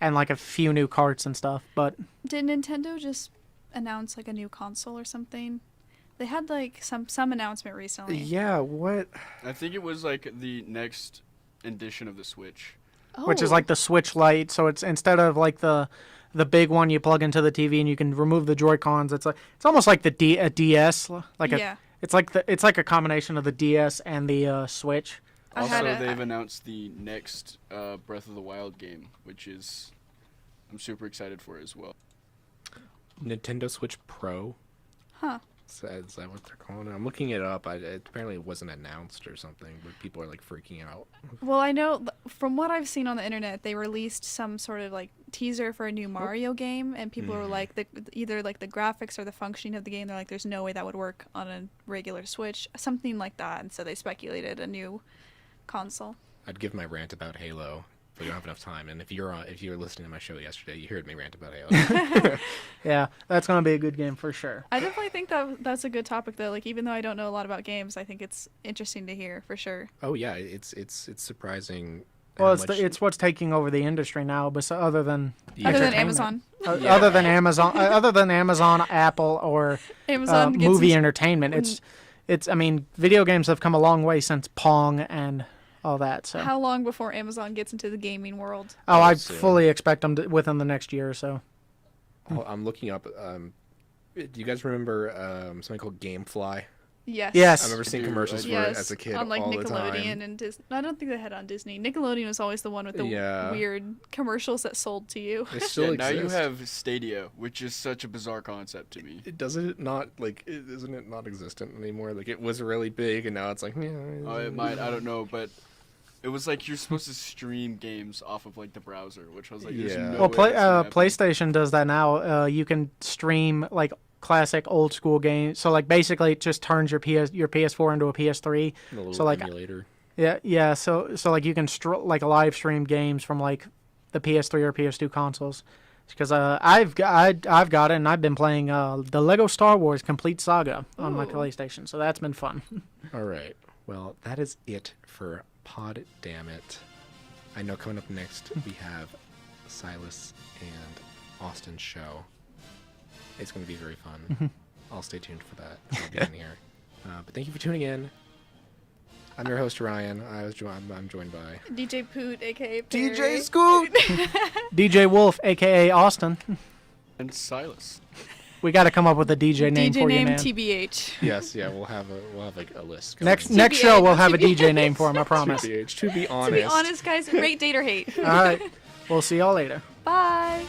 and like a few new carts and stuff. But Did Nintendo just announce like a new console or something? They had like some announcement recently. Yeah, what? I think it was, like, the next edition of the Switch. which is Oh. like the Switch Lite. So it's instead of like the big one you plug into the TV and you can remove the Joy-Cons. It's almost like a DS, like Yeah. it's like a combination of the DS and the Switch. I had Also, a- they've announced the next Breath of the Wild game, which is I'm super excited for as well. Nintendo Switch Pro? Huh. Is that what they're calling it? I'm looking it up. It apparently wasn't announced or something, but people are like freaking out. Well, I know from what I've seen on the internet, they released some sort of like teaser for a new Mario game, and people were like, either like the graphics or the functioning of the game, they're like, there's no way that would work on a regular Switch, something like that, and so they speculated a new console. I'd give my rant about Halo, but we don't have enough time. And if you were listening to my show yesterday, you heard me rant about Halo. Yeah, that's gonna be a good game for sure. I definitely think that's a good topic though. Like even though I don't know a lot about games, I think it's interesting to hear for sure. Oh yeah, it's surprising. Well, how it's what's taking over the industry now, but other than Other than entertainment. Amazon. Other than Amazon, Apple, or Amazon gets movie into- entertainment, it's. I mean, video games have come a long way since Pong and all that. So, How long before Amazon gets into the gaming world? I soon. fully expect them to, within the next year or so. Oh, I'm looking up. Do you guys remember something called GameFly? Yes. Yes. I remember seeing Dude, commercials for it Yes, as a kid on like all the Nickelodeon time. and Disney. I don't think they had it on Disney. Nickelodeon was always the one with the Yeah. weird commercials that sold to you. It still Now exists. you have Stadia, which is such a bizarre concept to me. Isn't it not existent anymore? Like it was really big, and now it's like. Oh, it might. I don't know, but it was like you're supposed to stream games off of like the browser, which I was like, there's Yeah. no Well, way that's gonna happen. PlayStation does that now. You can stream like classic old school games. So like basically, it just turns your PS4 into a PS3. A little So, like, emulator. Yeah. So like you can like live stream games from like the PS3 or PS2 consoles. Because I've got it, and I've been playing the Lego Star Wars Complete Saga on my Ooh. PlayStation. So that's been fun. All right. Well, that is it for Pod Dammit. I know coming up next we have Silas and Austin's show. It's going to be very fun. I'll stay tuned for that. I'll be in here. But thank you for tuning in. I'm your host Ryan. I'm joined by DJ Poot, aka Perry. Scoot, DJ Wolf, aka Austin. And Silas. We got to come up with a DJ name DJ for you, name man. TBH. yes, yeah. We'll have like a list. going. Next TBA, show we'll have a TBA. DJ name for him. I promise. TBH, to be honest. To be honest, guys, rate, date, or hate. All right, we'll see y'all later. Bye.